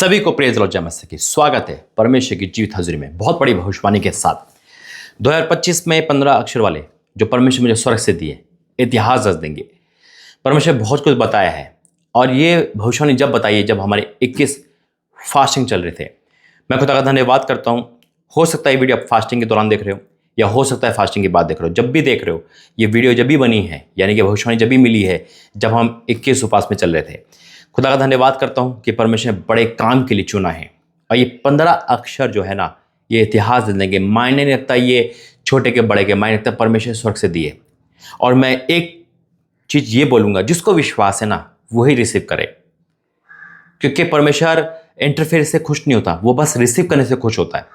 सभी को praise Lord जय मसीह की स्वागत है परमेश्वर की जीवित हाजिरी में बहुत बड़ी भविष्यवाणी के साथ 2025 में 15 अक्षर वाले जो परमेश्वर मुझे स्वर्ग से दिए इतिहास रच देंगे। परमेश्वर बहुत कुछ बताया है और ये भविष्यवाणी जब बताई है जब हमारे 21 फास्टिंग चल रहे थे। मैं खुदा का धन्यवाद करता हूँ। हो सकता है ये वीडियो आप फास्टिंग के दौरान देख रहे हो या हो सकता है फास्टिंग के बाद देख रहे हो। जब भी देख रहे हो ये वीडियो जब भी बनी है यानी कि भविष्यवाणी जब भी मिली है जब हम 21 उपवास में चल रहे थे। खुदा का धन्यवाद करता हूँ कि परमेश्वर ने बड़े काम के लिए चुना है और ये 15 अक्षर जो है ना ये इतिहास दे देंगे। मायने नहीं रखता ये छोटे के बड़े के, मायने रखता परमेश्वर स्वर्ग से दिए। और मैं एक चीज़ ये बोलूँगा, जिसको विश्वास है ना वही रिसीव करे, क्योंकि परमेश्वर इंटरफेयर से खुश नहीं होता, वो बस रिसीव करने से खुश होता है।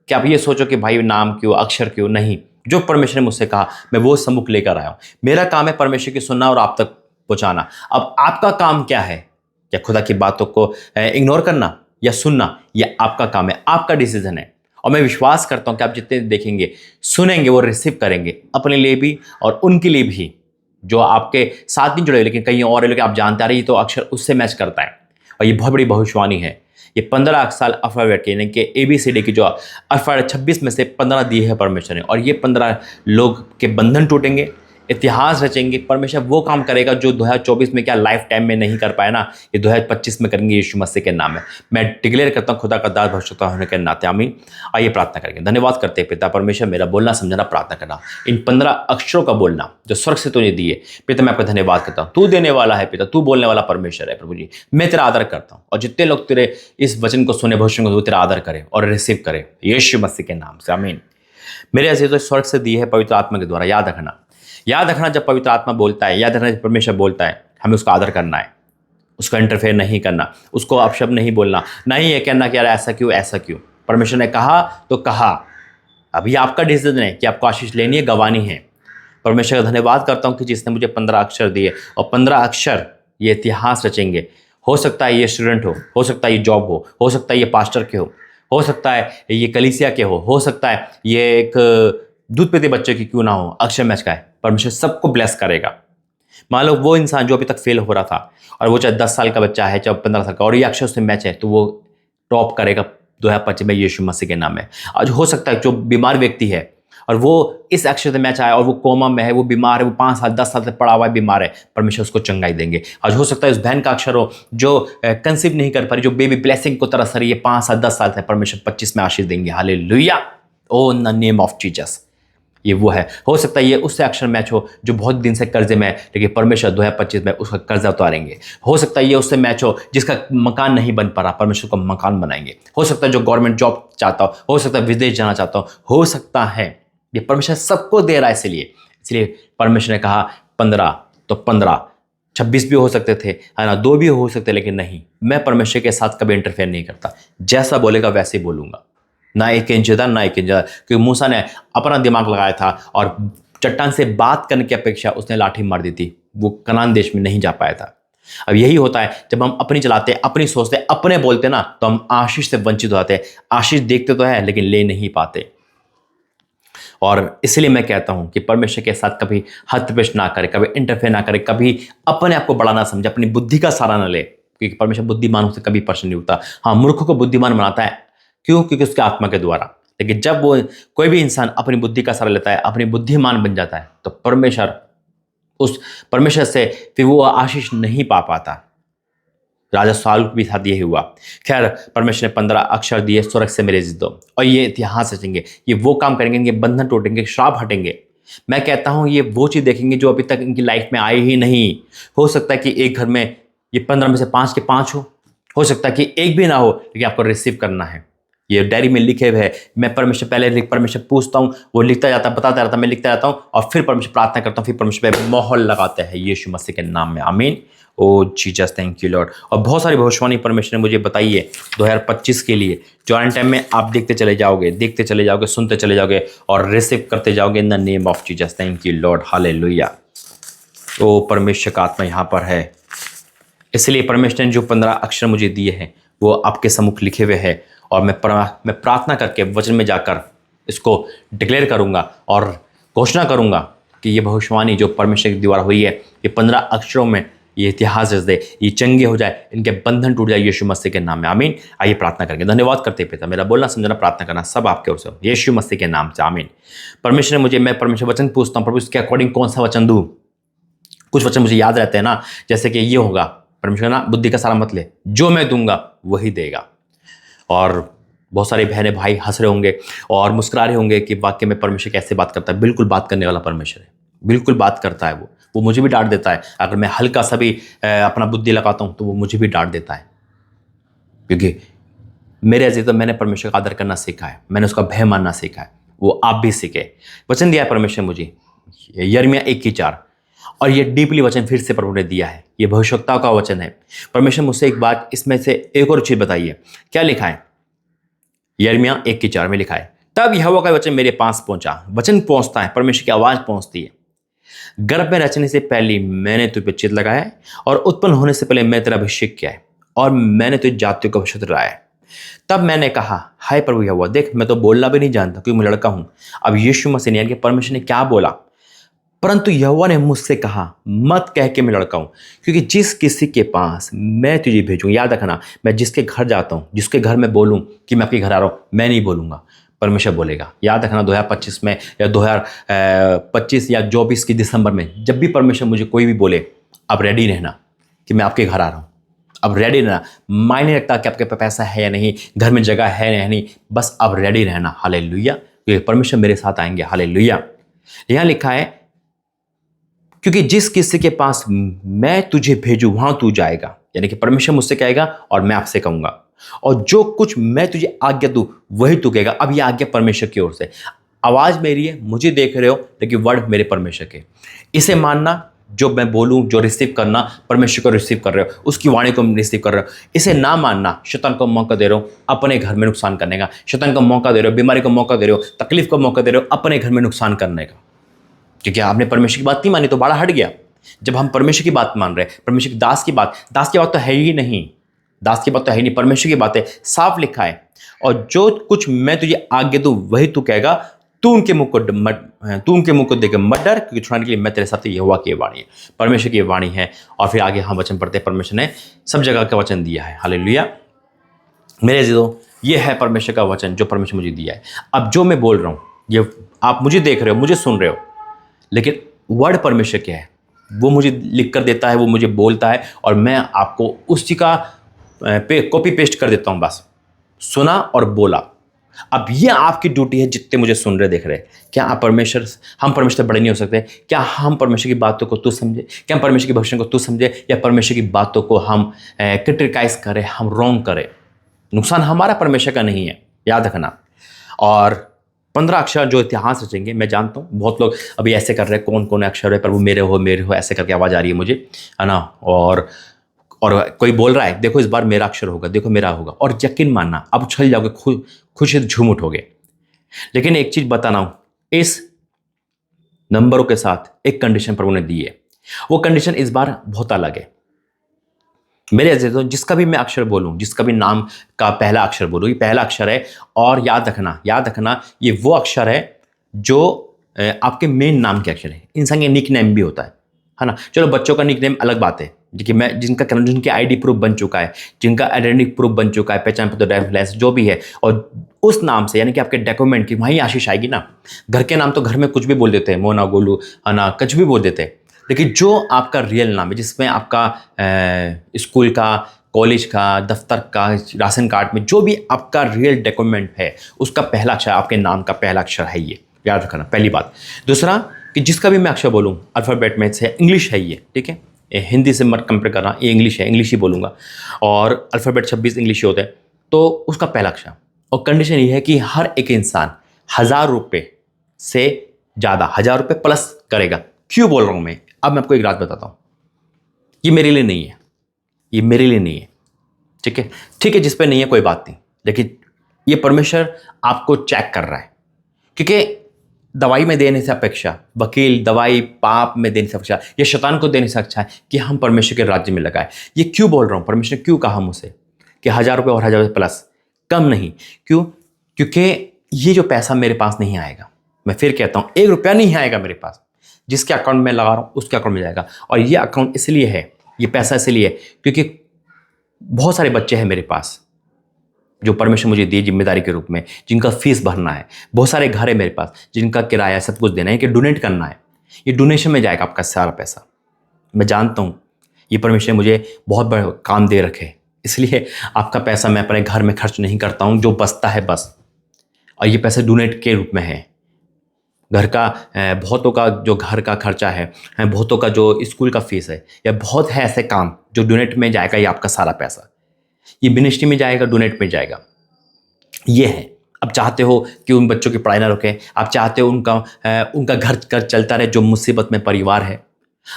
कि आप ये सोचो कि भाई नाम क्यों, अक्षर क्यों, नहीं। जो परमेश्वर ने मुझसे कहा मैं वो सम्मुख लेकर आया हूँ। मेरा काम है परमेश्वर की सुनना और आप तक पहुँचाना। अब आपका काम क्या है? क्या खुदा की बातों को इग्नोर करना या सुनना? ये आपका काम है, आपका डिसीजन है। और मैं विश्वास करता हूँ कि आप जितने देखेंगे सुनेंगे वो रिसीव करेंगे, अपने लिए भी और उनके लिए भी जो आपके साथ नहीं जुड़े लेकिन कहीं और है, लेकिन आप जानते आ रहे तो अक्षर उससे मैच करता है। और ये बहुत बड़ी भविष्यवाणी है। ये 15 साल अल्फाबेट के यानी कि ABCD की जो अल्फाबेट 26 में से 15 दिए हैं परमेश्वर ने, और ये 15 लोग के बंधन टूटेंगे, इतिहास रचेंगे। परमेश्वर वो काम करेगा जो 2024 में क्या लाइफ टाइम में नहीं कर पाए ना, ये 2025 में करेंगे यीशु मसीह के नाम में। मैं डिक्लेयर करता हूँ खुदा का दास भविष्यता होने के नाते। आमीन। आइए प्रार्थना करेंगे। धन्यवाद करते हैं पिता परमेश्वर, मेरा बोलना समझना प्रार्थना करना, इन 15 अक्षरों का बोलना जो स्वर्ग से तूने दिए पिता, मैं आपका धन्यवाद करता हूँ। तू देने वाला है पिता, तू बोलने वाला परमेश्वर है प्रभु जी। मैं तेरा आदर करता हूँ और जितने लोग तेरे इस वचन को सुने भविष्य को तेरा आदर करे और रिसीव करे यीशु मसीह के नाम से। आमीन। मेरे ऐसे तो स्वर्ग से दिए है पवित्र आत्मा के द्वारा। याद रखना जब पवित्र आत्मा बोलता है, याद रखना जब परमेश्वर बोलता है, हमें उसका आदर करना है, उसका इंटरफेयर नहीं करना, उसको अपशब्द नहीं बोलना, नहीं ये कहना कि यार ऐसा क्यों। परमेश्वर ने कहा तो कहा। अभी आपका डिसीजन है कि आपको आशीष लेनी है, गंवानी है। परमेश्वर का धन्यवाद करता हूँ कि जिसने मुझे 15 अक्षर दिए और 15 अक्षर ये इतिहास रचेंगे। हो सकता है ये स्टूडेंट हो सकता है ये जॉब हो सकता है ये पास्टर के हो सकता है ये कलीसिया के हो सकता है ये एक दूध पीते बच्चे की क्यों ना हो, अक्षर मैच का है। परमेश्वर सबको ब्लेस करेगा। मान लो वो इंसान जो अभी तक फेल हो रहा था और वो चाहे 10 साल का बच्चा है चाहे 15 साल का और ये अक्षर उससे मैच है तो वो टॉप करेगा 2025 में यीशु मसीह के नाम में। आज हो सकता है जो बीमार व्यक्ति है और वो इस अक्षर से मैच आया और वो कोमा में है, वो बीमार है, वो 5 साल 10 साल से पड़ा हुआ है, बीमार है, परमेश्वर उसको चंगाई देंगे। आज हो सकता है उस बहन का अक्षर हो जो कंसीव नहीं कर पा रही, जो बेबी ब्लेसिंग को तरस रही है 5 साल 10 साल से, परमेश्वर 25 में आशीष देंगे। Hallelujah, O in the name of Jesus. ये वो है। हो सकता है ये उससे अक्षर मैच हो जो बहुत दिन से कर्जे में है लेकिन परमेश्वर 2025 में उसका कर्जा उतारेंगे। हो सकता है ये उससे मैच हो जिसका मकान नहीं बन पा रहा, परमेश्वर को मकान बनाएंगे। हो सकता है जो गवर्नमेंट जॉब चाहता हो सकता है विदेश जाना चाहता हो सकता है ये परमेश्वर सबको दे रहा है। इसलिए परमेश्वर ने कहा 15 तो 15, 26 भी हो सकते थे, है ना, 2 भी हो सकते, लेकिन नहीं, मैं परमेश्वर के साथ कभी इंटरफेयर नहीं करता। जैसा बोलेगा वैसे ही बोलूंगा, ना 1 इंच इधर ना 1 इंच इधर। क्योंकि मूसा ने अपना दिमाग लगाया था और चट्टान से बात करने की अपेक्षा उसने लाठी मार दी थी, वो कनान देश में नहीं जा पाया था। अब यही होता है जब हम अपनी चलाते, अपनी सोचते, अपने बोलते ना तो हम आशीष से वंचित हो जाते हैं। आशीष देखते तो है लेकिन ले नहीं पाते। और इसलिए मैं कहता हूं कि परमेश्वर के साथ कभी हस्तपेश ना करे, कभी इंटरफेयर ना करे, कभी अपने आप को बड़ा ना समझे, अपनी बुद्धि का सहारा ना ले, क्योंकि परमेश्वर बुद्धिमानों से कभी प्रश्न नहीं होता। हाँ, मूर्खों को बुद्धिमान बनाता है, क्यों? क्योंकि उसके आत्मा के द्वारा। लेकिन जब वो कोई भी इंसान अपनी बुद्धि का सहारा लेता है, अपनी बुद्धिमान बन जाता है, तो परमेश्वर से फिर वो आशीष नहीं पा पाता। राजा साउल के भी साथ यही हुआ। खैर, परमेश्वर ने 15 अक्षर दिए, स्वर्ग से मेरे दो, और ये इतिहास रचेंगे, ये वो काम करेंगे, इनके बंधन टूटेंगे, श्राप हटेंगे। मैं कहता हूं ये वो चीज देखेंगे जो अभी तक इनकी लाइफ में आई ही नहीं। हो सकता है कि एक घर में ये 15 में से 5 के 5 हो सकता है कि एक भी ना हो, लेकिन आपको रिसीव करना है। ये डायरी में लिखे हुए है। मैं परमेश्वर पहले परमेश्वर पूछता हूँ, वो लिखता जाता, बताता रहता, मैं लिखता रहता हूँ और फिर परमेश्वर प्रार्थना करता हूँ, फिर परमेश्वर पे मोहर लगाते हैं यीशु मसीह के नाम में। आमीन। ओ जीसस, थैंक यू लॉर्ड। और बहुत सारी भविष्यवाणी परमेश्वर ने मुझे बताई है 2025 के लिए, जो आने टाइम में आप देखते चले जाओगे, सुनते चले जाओगे और रिसीव करते जाओगे in the name of Jesus. Thank you lord, hallelujah. ओ परमेश्वर का आत्मा यहाँ पर है। इसलिए परमेश्वर ने जो 15 अक्षर मुझे दिए हैं वो आपके सम्मुख लिखे हुए हैं और मैं प्रार्थना करके वचन में जाकर इसको डिक्लेयर करूंगा और घोषणा करूंगा कि ये भविष्यवाणी जो परमेश्वर के द्वारा हुई है, ये 15 अक्षरों में ये इतिहास रच दे, ये चंगे हो जाए, इनके बंधन टूट जाए यीशु मसीह के नाम में, आमीन। आइए प्रार्थना करेंगे। धन्यवाद करते पिता, मेरा बोलना समझना प्रार्थना करना सब आपके ओर से हो, यीशु मसीह के नाम से, आमीन। परमेश्वर ने मुझे, मैं परमेश्वर वचन पूछता हूँ प्रभु, इसके अकॉर्डिंग कौन सा वचन दूँ। कुछ वचन मुझे याद रहते हैं ना, जैसे कि ये होगा, परमेश्वर ना बुद्धि का सारा मत ले, जो मैं दूंगा वही देगा। और बहुत सारे बहनें भाई हंस रहे होंगे और मुस्कुरा रहे होंगे कि वाक्य में परमेश्वर कैसे बात करता है। बिल्कुल बात करने वाला परमेश्वर है, बिल्कुल बात करता है। वो मुझे भी डांट देता है, अगर मैं हल्का सा भी अपना बुद्धि लगाता हूँ तो वो मुझे भी डांट देता है, क्योंकि मेरे अजीज तो मैंने परमेश्वर का आदर करना सीखा है, मैंने उसका भय मानना सीखा है, वो आप भी सीखे। वचन दिया है परमेश्वर मुझे, यिर्मयाह 1:4, और ये डीपली वचन फिर से प्रभु ने दिया है, ये भविष्यवक्ताओं का वचन है। परमेश्वर मुझसे एक बात, इसमें से एक और चीज बताइए, क्या लिखा है। यिर्मयाह 1:4 में लिखा है, तब यहोवा का वचन मेरे पास पहुंचा। वचन पहुंचता है, परमेश्वर की आवाज पहुंचती है। गर्भ में रचने से पहले मैंने तुझ पर चित्त लगाया है, और उत्पन्न होने से पहले मैं तेरा अभिषेक किया है, और मैंने तुझे जातियों को अभिषेक कराया है। तब मैंने कहा, हाय प्रभु यहोवा, देख मैं तो बोलना भी नहीं जानता क्योंकि मैं लड़का हूं। अब यीशु मसीह ने, यानी कि परमेश्वर ने क्या बोला, परंतु यहोवा ने मुझसे कहा, मत कह के मैं लड़का हूं, क्योंकि जिस किसी के पास मैं तुझे भेजूं, याद रखना, मैं जिसके घर जाता हूं, जिसके घर मैं बोलूं कि मैं आपके घर आ रहा हूं, मैं नहीं बोलूंगा, परमेश्वर बोलेगा। याद रखना, 2025 में या 2025 या 24 की दिसंबर में जब भी परमेश्वर मुझे कोई भी बोले, अब रेडी रहना कि मैं आपके घर आ रहा हूं। अब रेडी रहना, मायने रखता कि आपके पास पैसा है या नहीं, घर में जगह है या नहीं, बस अब रेडी रहना। हालेलुया, क्योंकि परमेश्वर मेरे साथ आएंगे। हालेलुया। यहां लिखा है, क्योंकि जिस किसी के पास मैं तुझे भेजूं वहां तू जाएगा, यानी कि परमेश्वर मुझसे कहेगा और मैं आपसे कहूंगा, और जो कुछ मैं तुझे आज्ञा दूं वही तू कहेगा। अब यह आज्ञा परमेश्वर की ओर से, आवाज मेरी है, मुझे देख रहे हो, लेकिन वर्ड मेरे परमेश्वर के। इसे मानना, जो मैं बोलूं, जो रिसीव करना, परमेश्वर को रिसीव कर रहे हो, उसकी वाणी को रिसीव कर रहे हो। इसे ना मानना, शैतान को मौका दे रहे हो अपने घर में नुकसान करने का, शैतान को मौका दे रहे हो, बीमारी को मौका दे रहे हो, तकलीफ को मौका दे रहे हो अपने घर में नुकसान करने का, क्योंकि आपने परमेश्वर की बात नहीं मानी तो बाड़ा हट गया। जब हम परमेश्वर की बात मान रहे हैं, परमेश्वर की दास की बात तो है ही नहीं, दास की बात तो है ही नहीं, परमेश्वर की बात है। साफ लिखा है, और जो कुछ मैं तुझे आज्ञा दूं वही तू कहेगा, तू उनके मुख को देकर मत डर, क्योंकि छुड़ाने के लिए मैं तेरे साथ हूं। यहोवा की वाणी है, परमेश्वर की वाणी है। और फिर आगे हम वचन पढ़ते हैं, परमेश्वर ने सब जगह का वचन दिया है। हालेलुया। मेरे अजीजों, ये है परमेश्वर का वचन जो परमेश्वर मुझे दिया है। अब जो मैं बोल रहा हूँ, ये आप मुझे देख रहे हो, मुझे सुन रहे हो, लेकिन वर्ड परमेश्वर क्या है, वो मुझे लिख कर देता है, वो मुझे बोलता है, और मैं आपको उसी का कॉपी पेस्ट कर देता हूं। बस सुना और बोला। अब ये आपकी ड्यूटी है, जितने मुझे सुन रहे देख रहे, क्या आप परमेश्वर, हम परमेश्वर बड़े नहीं हो सकते? क्या हम परमेश्वर की बातों को तू समझे? क्या हम परमेश्वर की भविष्य को तू समझे? या परमेश्वर की बातों को हम क्रिटिकाइज करें, हम रॉन्ग करें? नुकसान हमारा, परमेश्वर का नहीं है, याद रखना। और 15 अक्षर जो इतिहास रचेंगे, मैं जानता हूँ बहुत लोग अभी ऐसे कर रहे हैं, कौन कौन अक्षर है प्रभु, मेरे हो ऐसे करके आवाज़ आ रही है मुझे, है ना। और कोई बोल रहा है, देखो इस बार मेरा अक्षर होगा, देखो मेरा होगा, और यकीन मानना आप उछल जाओगे, खुशी से झूम उठोगे। लेकिन एक चीज बताना हूं, इस नंबरों के साथ एक कंडीशन प्रभु ने दी है। वो कंडीशन इस बार बहुत अलग है। मेरे अजीजों, जिसका भी मैं अक्षर बोलूं, जिसका भी नाम का पहला अक्षर बोलूं, ये पहला अक्षर है। और याद रखना, ये वो अक्षर है जो आपके मेन नाम के अक्षर है। इंसान के निक नेम भी होता है ना। चलो बच्चों का निक नेम अलग बात है, जिनकी आईडी प्रूफ बन चुका है, जिनका आइडेंटिटी प्रूफ बन चुका है, पहचान पत्र, ड्राइविंग लाइसेंस जो भी है, और उस नाम से यानी कि आपके डॉक्यूमेंट की वहीं आशीष आएगी ना। घर के नाम तो घर में कुछ भी बोल देते हैं, मोना, गोलू, हना, कुछ भी बोल देते हैं। लेकिन जो आपका रियल नाम है, जिसमें आपका स्कूल का, कॉलेज का, दफ्तर का, राशन कार्ड में जो भी आपका रियल डॉक्यूमेंट है, उसका पहला अक्षर, आपके नाम का पहला अक्षर है, ये याद रखना, पहली बात। दूसरा कि जिसका भी मैं अक्षर बोलूँ, अल्फ़ाबेट में से इंग्लिश है ये, ठीक है, हिंदी से मत कंपेयर करना, ये इंग्लिश है, इंग्लिश ही बोलूँगा, और अल्फ़ाबेट 26 इंग्लिश होते हैं, तो उसका पहला अक्षर। और कंडीशन ये है कि हर एक इंसान 1000 रुपये से ज़्यादा, 1000 रुपये प्लस करेगा। क्यों बोल रहा हूँ मैं? अब मैं आपको एक रात बताता हूँ, ये मेरे लिए नहीं है, ये मेरे लिए नहीं है, ठीक है, ठीक है, जिस पे नहीं है कोई बात नहीं, लेकिन ये परमेश्वर आपको चेक कर रहा है। क्योंकि दवाई में देने से अपेक्षा, वकील दवाई पाप में देने से अपेक्षा, या शैतान को देने से अच्छा है कि हम परमेश्वर के राज्य में लगाए। ये क्यों बोल रहा हूँ? परमेश्वर ने क्यों कहा मुझसे कि 1000 रुपये और 1000 रुपये प्लस, कम नहीं? क्यों? क्योंकि ये जो पैसा मेरे पास नहीं आएगा, मैं फिर कहता हूँ, 1 रुपया नहीं आएगा मेरे पास, जिसके अकाउंट में लगा रहा हूँ उसके अकाउंट में जाएगा। और ये अकाउंट इसलिए है ये पैसा इसलिए क्योंकि बहुत सारे बच्चे हैं मेरे पास जो परमेश्वर मुझे दिए जिम्मेदारी के रूप में, जिनका फीस भरना है। बहुत सारे घर है मेरे पास जिनका किराया सब कुछ देना है, कि डोनेट करना है। ये डोनेशन में जाएगा आपका सारा पैसा। मैं जानता हूँ ये परमेश्वर ने मुझे बहुत बड़ा काम दे रखे, इसलिए आपका पैसा मैं अपने घर में खर्च नहीं करता हूँ, जो बचता है बस। और ये पैसे डोनेट के रूप में है। घर का बहुतों का जो घर का खर्चा है, बहुतों का जो स्कूल का फीस है, या बहुत है ऐसे काम जो डोनेट में जाएगा। ये आपका सारा पैसा ये मिनिस्ट्री में जाएगा, डोनेट में जाएगा। ये है। अब चाहते हो कि उन बच्चों की पढ़ाई ना रुके, आप चाहते हो उनका घर चलता रहे, जो मुसीबत में परिवार है,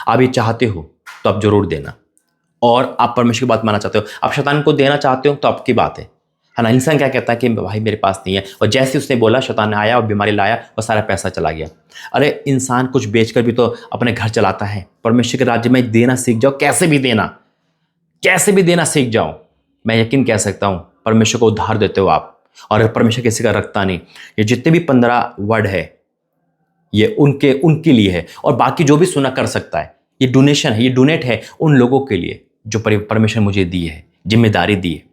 आप ये चाहते हो तो आप जरूर देना। और आप परमेश्वर की बात मानना चाहते हो, आप शैतान को देना चाहते हो तो आपकी बात है ना। इंसान क्या कहता है कि भाई मेरे पास नहीं है, और जैसे उसने बोला शैतान ने आया और बीमारी लाया और सारा पैसा चला गया। अरे इंसान कुछ बेचकर भी तो अपने घर चलाता है। परमेश्वर के राज्य में देना सीख जाओ, कैसे भी देना सीख जाओ। मैं यकीन कह सकता हूं परमेश्वर को उधार देते हो आप, और परमेश्वर किसी का रखता नहीं। ये जितने भी 15 वर्ड है ये उनके लिए है, और बाकी जो भी सुना कर सकता है। ये डोनेशन है, ये डोनेट है उन लोगों के लिए जो परमेश्वर मुझे दी है, जिम्मेदारी दी है।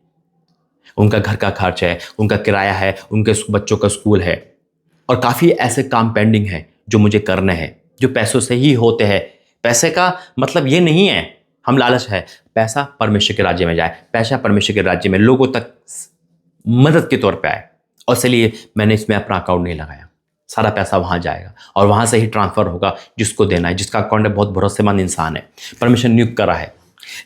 उनका घर का खर्च है, उनका किराया है, उनके बच्चों का स्कूल है, और काफ़ी ऐसे काम पेंडिंग है जो मुझे करने हैं, जो पैसों से ही होते हैं। पैसे का मतलब ये नहीं है हम लालच है, पैसा परमेश्वर के राज्य में जाए, पैसा परमेश्वर के राज्य में लोगों तक मदद के तौर पे आए। और इसलिए मैंने इसमें अपना अकाउंट नहीं लगाया। सारा पैसा वहाँ जाएगा और वहाँ से ही ट्रांसफ़र होगा जिसको देना है, जिसका अकाउंट है बहुत भरोसेमंद इंसान है, परमेश्वर नियुक्त करा है।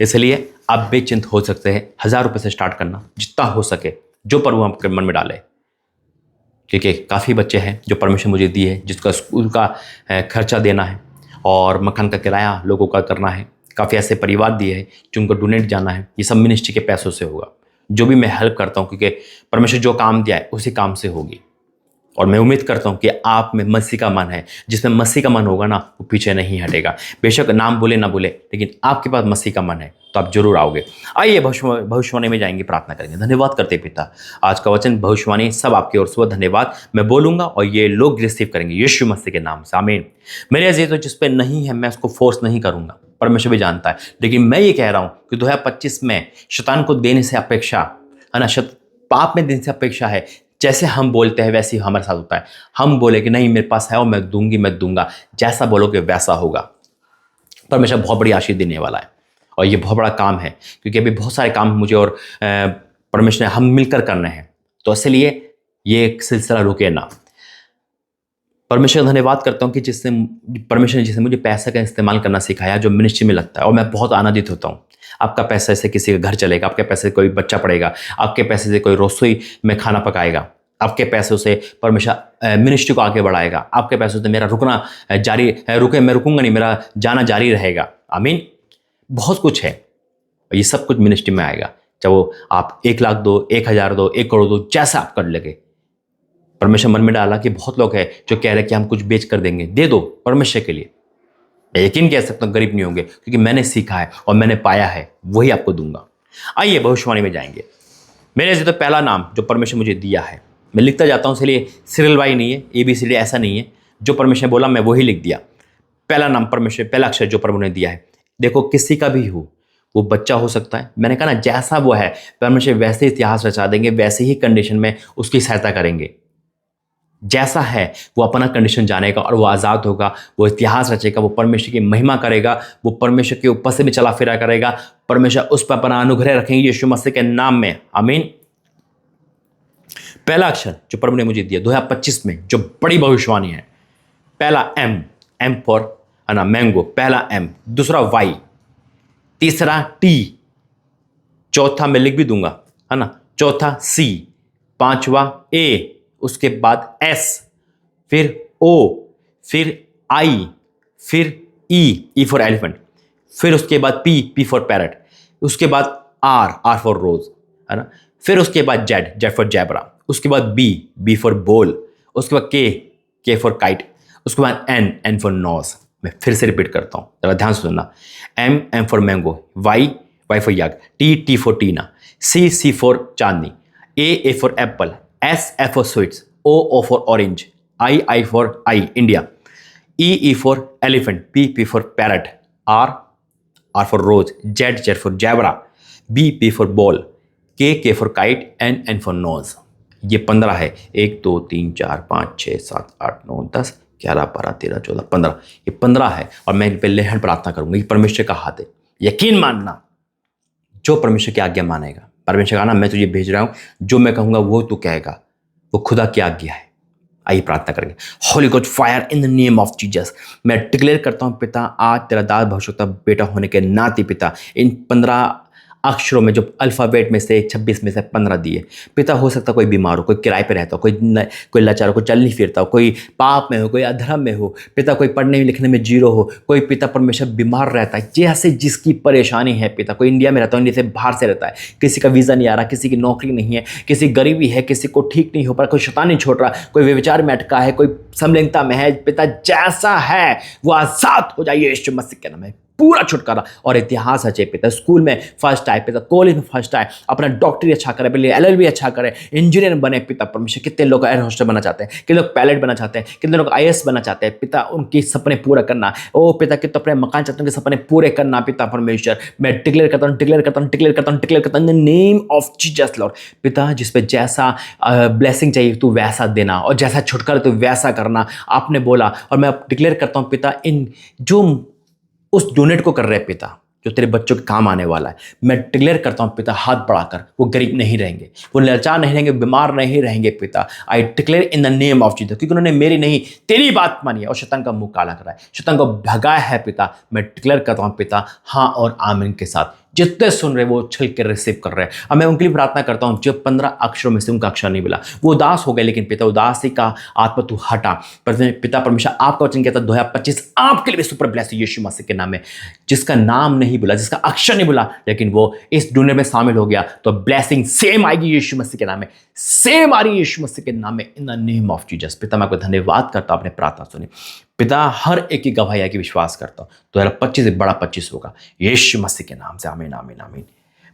इसलिए आप बेचिंत हो सकते हैं। 1000 रुपये से स्टार्ट करना, जितना हो सके, जो प्रभु आपके मन में डाले। क्योंकि काफ़ी बच्चे हैं जो परमेश्वर मुझे दिए है, जिसका स्कूल का खर्चा देना है और मकान का किराया लोगों का करना है। काफ़ी ऐसे परिवार दिए हैं जिनको डोनेट जाना है। ये सब मिनिस्ट्री के पैसों से होगा। जो भी मैं हेल्प करता हूँ, क्योंकि परमेश्वर जो काम दिया है उसी काम से होगी। और मैं उम्मीद करता हूँ कि आप में मसीह का मन है। जिसमें मसीह का मन होगा ना, वो पीछे नहीं हटेगा। बेशक नाम बोले ना बोले, लेकिन आपके पास मसीह का मन है तो आप जरूर आओगे। आइए भविष्यवाणी में जाएंगे, प्रार्थना करेंगे। धन्यवाद करते पिता, आज का वचन भविष्यवाणी सब आपकी ओर से। धन्यवाद मैं बोलूंगा और ये लोग रिसीव करेंगे यीशु मसीह के नाम से, आमीन। मेरे अजीज तो जिस पे नहीं है मैं उसको फोर्स नहीं करूंगा, परमेश्वर भी जानता है। लेकिन मैं ये कह रहा हूं कि 2025 में शैतान को देने से अपेक्षा है ना, पाप में देने से अपेक्षा है। जैसे हम बोलते हैं वैसे ही हमारे साथ होता है। हम बोले कि नहीं मेरे पास है और मैं दूंगा, जैसा बोलोगे वैसा होगा। परमेश्वर बहुत बड़ी आशीष देने वाला है और ये बहुत बड़ा काम है, क्योंकि अभी बहुत सारे काम मुझे और परमेश्वर ने हम मिलकर करने हैं। तो इसलिए ये एक सिलसिला रुके ना। परमेश्वर धन्यवाद करता हूँ कि परमेश्वर ने जिसने मुझे पैसा का इस्तेमाल करना सिखाया, जो मिनिस्ट्री में लगता है, और मैं बहुत आनंदित होता हूँ। आपका पैसे से किसी का घर चलेगा, आपके पैसे से कोई बच्चा पढ़ेगा, आपके पैसे से कोई रसोई में खाना पकाएगा, आपके पैसों से परमेश्वर मिनिस्ट्री को आगे बढ़ाएगा, आपके पैसों से मेरा रुकना जारी मैं रुकूंगा नहीं, मेरा जाना जारी रहेगा। आमीन। बहुत कुछ है, ये सब कुछ मिनिस्ट्री में आएगा। चाहे वो आप 1 लाख दो, 1000 दो, 1 करोड़ दो, जैसा आप कर लगे। परमेश्वर मन में डाला कि बहुत लोग हैं जो कह रहे हैं कि हम कुछ बेच कर देंगे। दे दो परमेश्वर के लिए। मैं यकीन कह सकता हूँ गरीब नहीं होंगे, क्योंकि मैंने सीखा है और मैंने पाया है, वही आपको दूंगा। आइए भविष्यवाणी में जाएंगे। मेरे से तो पहला नाम जो परमेश्वर मुझे दिया है, मैं लिखता जाता हूँ, इसलिए सीरियल वाई नहीं है, ABCD ऐसा नहीं है। जो परमेश्वर ने बोला मैं वही लिख दिया। पहला नाम परमेश्वर, पहला अक्षर जो प्रभु ने दिया है। देखो किसी का भी हो, वो बच्चा हो सकता है। मैंने कहा ना, जैसा वो है परमेश्वर वैसे इतिहास रचा देंगे, वैसे ही कंडीशन में उसकी सहायता करेंगे। जैसा है वो अपना कंडीशन जानेगा और वो आज़ाद होगा, वो इतिहास रचेगा, वो परमेश्वर की महिमा करेगा, वो परमेश्वर के ऊपर से भी चला फिरा करेगा। परमेश्वर उस पर अपना अनुग्रह रखेंगे यीशु मसीह के नाम में, आमीन। पहला अक्षर जो प्रभु ने मुझे दिया 2025 में, जो बड़ी भविष्यवाणी है। पहला M फॉर है ना मैंगो, पहला M, दूसरा Y, तीसरा T, चौथा मैं लिख भी दूंगा है ना, चौथा C, पांचवा A, उसके बाद S, फिर O, फिर I, फिर E फॉर एलिफेंट, फिर उसके बाद P फॉर पैरट, उसके बाद R फॉर रोज है ना, फिर उसके बाद Z फॉर जैबरा, उसके बाद B फॉर बोल, उसके बाद K फॉर काइट, उसके बाद N फॉर नॉस। मैं फिर से रिपीट करता हूँ, जरा ध्यान से सुनना। M for mango, Y for याग, T for Tina, C for Chandni, A for Apple, S for sweets, O for orange, I for India, E for elephant, P for parrot, R R for rose, Z for zebra, B for ball, K for kite, N for nose। ये 15 है। 1 2 3 4 5 6 7 8 9 10 11 12 13 14 15, ये 15 है। और मैं इन पे लेहन प्रार्थना करूंगा, ये परमेश्वर का हाथ है। यकीन मानना, जो परमेश्वर की आज्ञा मानेगा, परमेश्वर का ना मैं तुझे भेज रहा हूं, जो मैं कहूंगा वो तू कहेगा, वो खुदा की आज्ञा है। आइए प्रार्थना करेंगे। Holi God fire in the name of Jesus, मैं डिक्लेयर करता हूं पिता, आज तेरा दास भविष्यता बेटा होने के नाते पिता, इन 15 अक्षरों में जो अल्फ़ाबेट में से 26 में से 15 दिए पिता, हो सकता कोई बीमार हो, कोई किराए पे रहता हो, कोई लाचार हो, कोई चल नहीं फिरता हो, कोई पाप में हो, कोई अधर्म में हो पिता, कोई पढ़ने लिखने में जीरो हो, कोई पिता परमेश्वर बीमार रहता है, जैसे जिसकी परेशानी है पिता, कोई इंडिया में रहता है, इंडिया से बाहर से रहता है, किसी का वीज़ा नहीं आ रहा, किसी की नौकरी नहीं है, किसी गरीबी है, किसी को ठीक नहीं हो पा रहा, कोई शैतान नहीं छोड़ रहा, कोई व्यभिचार में अटका है, कोई समलिंगता में है पिता, जैसा है वो आज़ाद हो जाइए यीशु मसीह के नाम में। पूरा छुटकारा और इतिहास अच्छे पिता, स्कूल में फर्स्ट आए पिता, कॉलेज में फर्स्ट आए, अपना डॉक्टरी अच्छा करे, पहले LLB अच्छा करे, इंजीनियर बने पिता परमेश्वर। कितने लोग एयर होस्टर बनना चाहते हैं, कितने लोग पायलट बनना चाहते हैं, कितने लोग IAS बनना चाहते हैं पिता, उनके सपने पूरा करना। ओ पिता, कितने अपने मकान चाहते हैं, उनके सपने पूरे करना पिता परमेश्वर। मैं डिक्लेयर करता हूँ, डिक्लेयर करता हूँ, डिक्लेयर करता हूँ, डिक्लेयर करता हूँ इन the name of Jesus Lord पिता, जिस पे जैसा ब्लेसिंग चाहिए तू वैसा देना, और जैसा छुटकारा तू वैसा करना आपने बोला। और मैं डिक्लेयर करता हूँ पिता, इन जो उस डोनेट को कर रहे हैं पिता, जो तेरे बच्चों के काम आने वाला है, मैं डिक्लेयर करता हूँ पिता, हाथ बढ़ाकर, वो गरीब नहीं रहेंगे, वो लाचार नहीं रहेंगे, बीमार नहीं रहेंगे पिता। I declare in the name of Jesus, क्योंकि उन्होंने मेरी नहीं तेरी बात मानी है और शैतान का मुंह काला करा है, शैतान को भगाया है पिता। मैं डिक्लेयर करता हूँ पिता, हाँ और आमीन के साथ। जितने सुन रहे वो उछल के रिसीव कर रहे हैं। अब मैं उनके लिए प्रार्थना करता हूँ जो 15 अक्षरों में से उनका अक्षर नहीं मिला, वो उदास हो गए, लेकिन पिता उदासी का आत्मा तू हटा। पिता परमेश्वर आपका वचन कहता है 2025 आपके लिए सुपर ब्लेस यीशु मसीह के नाम में। जिसका नाम नहीं बोला, जिसका अक्षर नहीं बोला, लेकिन वो इस दुनिया में शामिल हो गया, तो ब्लेसिंग सेम आएगी यीशु मसीह के नाम में, सेम आ रही है यीशु मसीह के नाम में, इन द नेम ऑफ जीसस। पिता मैं आपको धन्यवाद करता हूँ, आपने प्रार्थना सुनी पिता, हर एक की गवाही है कि विश्वास करता हूँ 2025 एक बड़ा 25 होगा यीशु मसीह के नाम से, आमीन आमीन आमीन।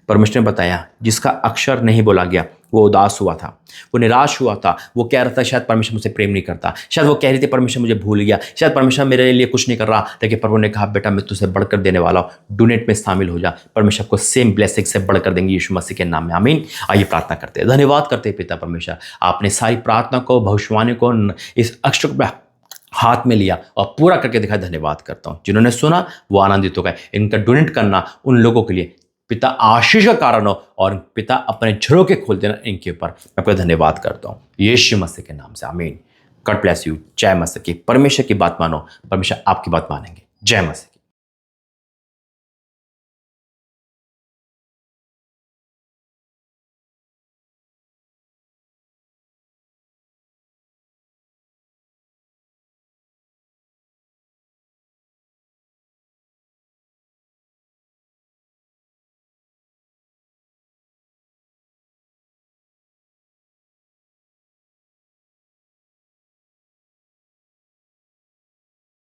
परमेश्वर ने बताया जिसका अक्षर नहीं बोला गया वो उदास हुआ था, वो निराश हुआ था, वो कह रहा था शायद परमेश्वर मुझसे प्रेम नहीं करता, शायद वो कह रही थी परमेश्वर मुझे भूल गया, शायद परमेश्वर मेरे लिए कुछ नहीं कर रहा। लेकिन प्रभु ने कहा बेटा मैं तुझसे बढ़कर देने वाला हूँ, डोनेट में शामिल हो जा, परमेश्वर को सेम ब्लेसिंग से बढ़कर देंगे यीशु मसीह के नाम में, आमीन। आइए प्रार्थना करते हैं, धन्यवाद करते हैं पिता परमेश्वर, आपने सारी प्रार्थना को, भविष्यवाणी को, इस अक्षर को हाथ में लिया और पूरा करके दिखाया। धन्यवाद करता हूँ, जिन्होंने सुना वो आनंदित हो गए। इनका डोनेट करना उन लोगों के लिए पिता आशीष का कारण हो, और पिता अपने झरोखे खोल देना इनके ऊपर। मैं आपका धन्यवाद करता हूँ यीशु मसीह के नाम से, आमीन। God bless you. जय मसीह की। परमेश्वर की बात मानो, परमेश्वर आपकी बात मानेंगे। जय मसीह।